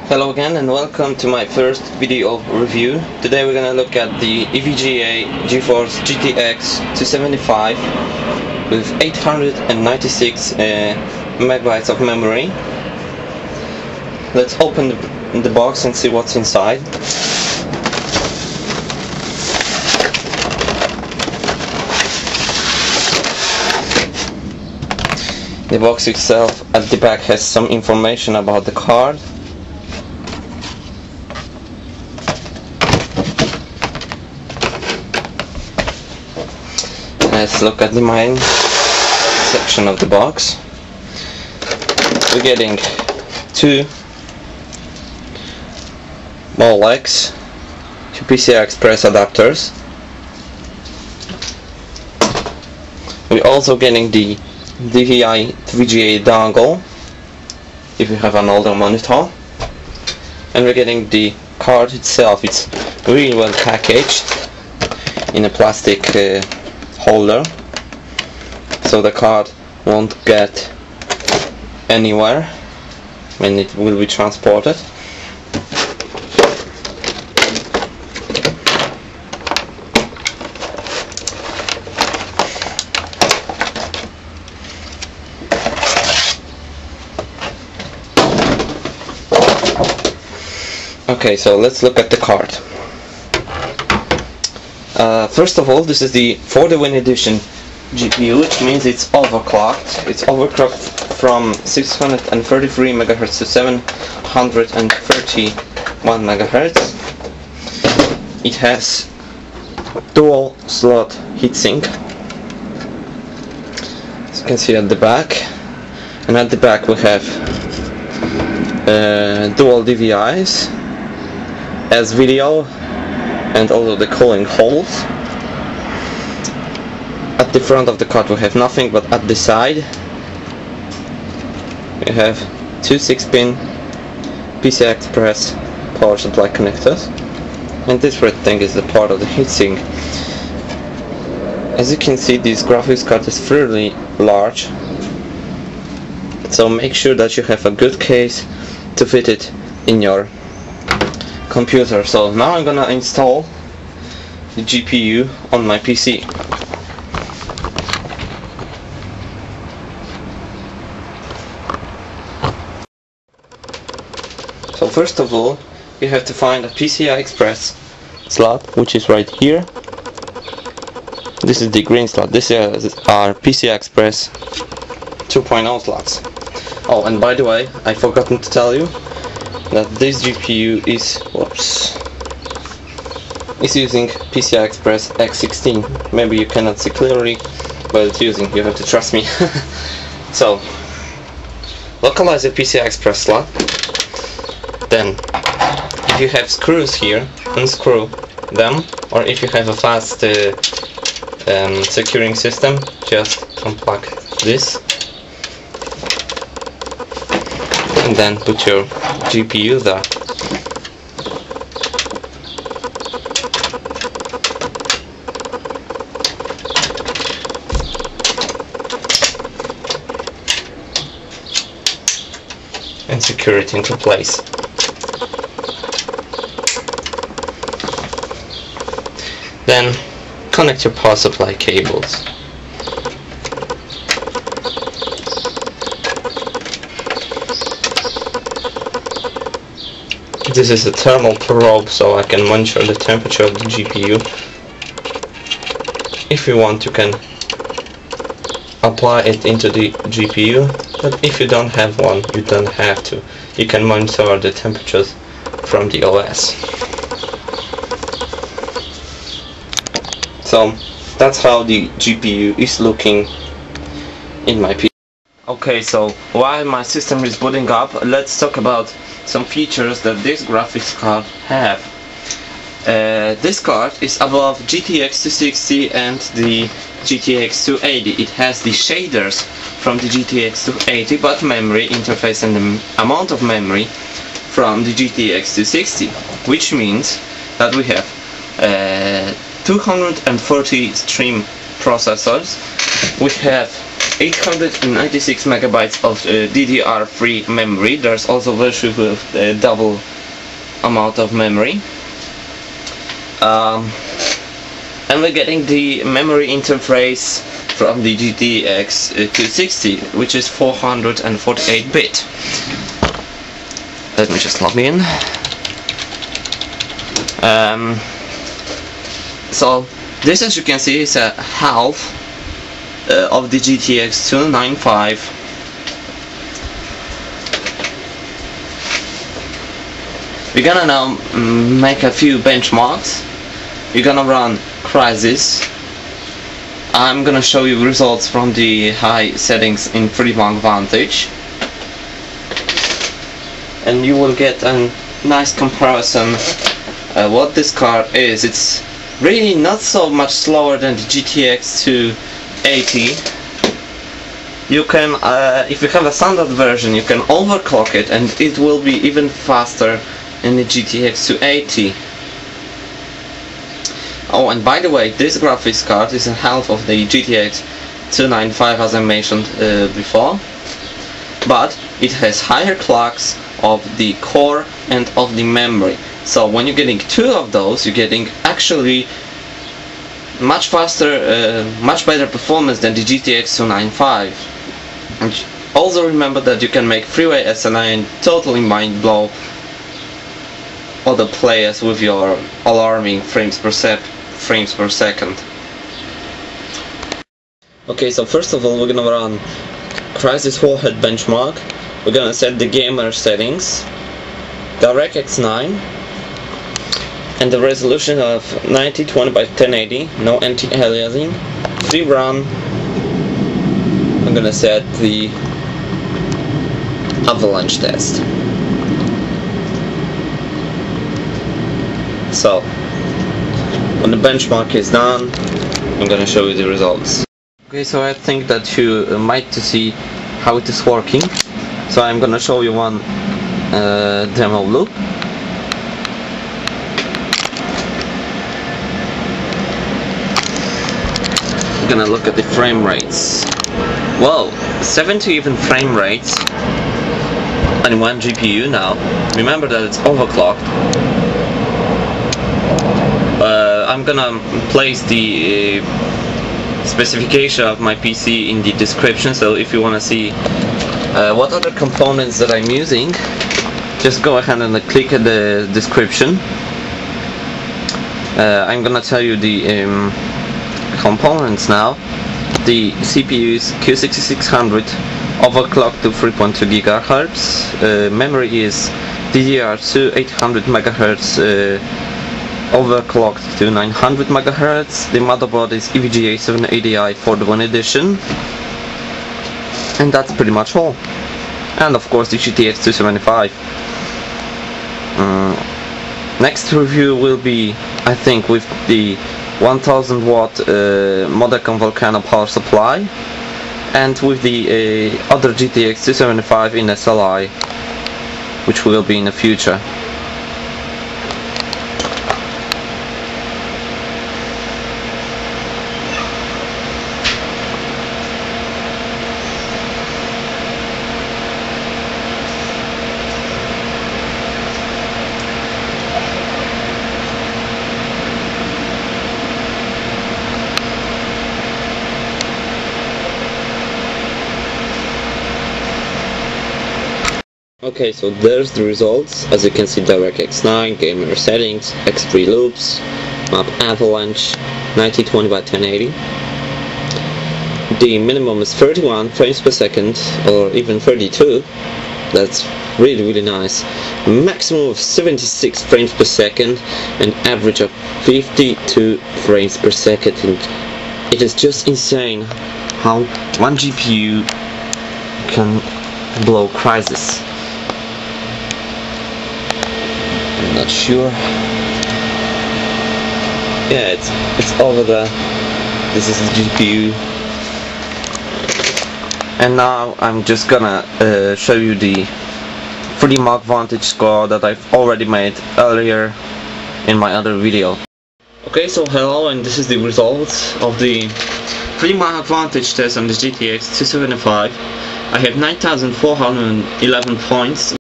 Hello again and welcome to my first video review. Today we're gonna look at the EVGA GeForce GTX 275 with 896 megabytes of memory. Let's open the box and see what's inside. The box itself at the back has some information about the card. Let's look at the main section of the box. We're getting two ball legs, two PCI Express adapters. We're also getting the DVI VGA dongle if you have an older monitor, and we're getting the card itself. It's really well packaged in a plastic holder, so the card won't get anywhere when it will be transported. Okay, so let's look at the card. First of all, this is the FTW Edition GPU, which means it's overclocked. It's overclocked from 633 MHz to 731 MHz. It has dual slot heatsink, as you can see at the back, and at the back we have dual DVIs as video and also the cooling holes. At the front of the card we have nothing, but at the side we have two 6-pin PCI Express power supply connectors, and this red thing is the part of the heatsink. As you can see, this graphics card is fairly large, so make sure that you have a good case to fit it in your computer. So now I'm gonna install the GPU on my PC. So first of all, you have to find a PCI Express slot, which is right here. This is the green slot. This is our PCI Express 2.0 slots. Oh, and by the way, I forgotten to tell you that this GPU is using PCI Express X16. Maybe you cannot see clearly, but it's using. You have to trust me. So, localize the PCI Express slot. Then, if you have screws here, unscrew them, or if you have a fast securing system, just unplug this, and then put your GPU there. And secure it into place. Then connect your power supply cables. This is a thermal probe, so I can monitor the temperature of the GPU. If you want, you can apply it into the GPU, but if you don't have one, you don't have to. You can monitor the temperatures from the OS. So that's how the GPU is looking in my PC. Okay, so while my system is booting up, let's talk about some features that this graphics card have. This card is above GTX 260 and the GTX 280. It has the shaders from the GTX 280, but memory interface and the amount of memory from the GTX 260, which means that we have 240 stream processors. We have 896 megabytes of DDR3 memory. There's also a version with double amount of memory. And we're getting the memory interface from the GTX 260, which is 448-bit. Let me just log in. So this, as you can see, is a half of the GTX 295. We're gonna now make a few benchmarks. We're gonna run Crysis. I'm gonna show you results from the high settings in FreeMark Vantage, and you will get a nice comparison what this card is. It's really not so much slower than the GTX 280. You can, if you have a standard version, you can overclock it and it will be even faster in the GTX 280. Oh, and by the way, this graphics card is a half of the GTX 295, as I mentioned before, but it has higher clocks of the core and of the memory. So when you're getting two of those, you're getting actually much faster, much better performance than the GTX 295. And also remember that you can make freeway SLI and totally mind blow other players with your alarming frames per second. Okay, so first of all, we're gonna run Crysis whole head benchmark. We're gonna set the gamer settings, DirectX 9, and the resolution of 1920 by 1080, no anti-aliasing, free run. I'm gonna set the avalanche test. So when the benchmark is done, I'm gonna show you the results. Okay, so I think that you might to see how it is working. So I'm gonna show you one demo loop. I'm gonna look at the frame rates. Whoa, 70 even frame rates on one GPU now. Remember that it's overclocked. I'm gonna place the specification of my PC in the description, so if you wanna see what other components that I'm using, just go ahead and click at the description. I'm gonna tell you the components now. The CPU is Q6600, overclocked to 3.2 GHz. Memory is DDR2 800 MHz, overclocked to 900 MHz. The motherboard is EVGA 780i FTW Edition, and that's pretty much all. And of course the GTX 275. Next review will be, I think, with the 1000 watt Motherboard Volcano power supply, and with the other GTX 275 in SLI, which will be in the future. Okay, so there's the results. As you can see, DirectX 9, gamer settings, X3 loops, map avalanche, 1920 by 1080. The minimum is 31 frames per second, or even 32. That's really nice. Maximum of 76 frames per second, and average of 52 frames per second. And it is just insane how one GPU can blow Crysis. Not sure. Yeah, it's over there. This is the GPU. And now I'm just gonna show you the FreeMark Vantage score that I've already made earlier in my other video. Okay, so hello, and this is the results of the pretty much advantage test on the GTX 275. I have 9,411 points.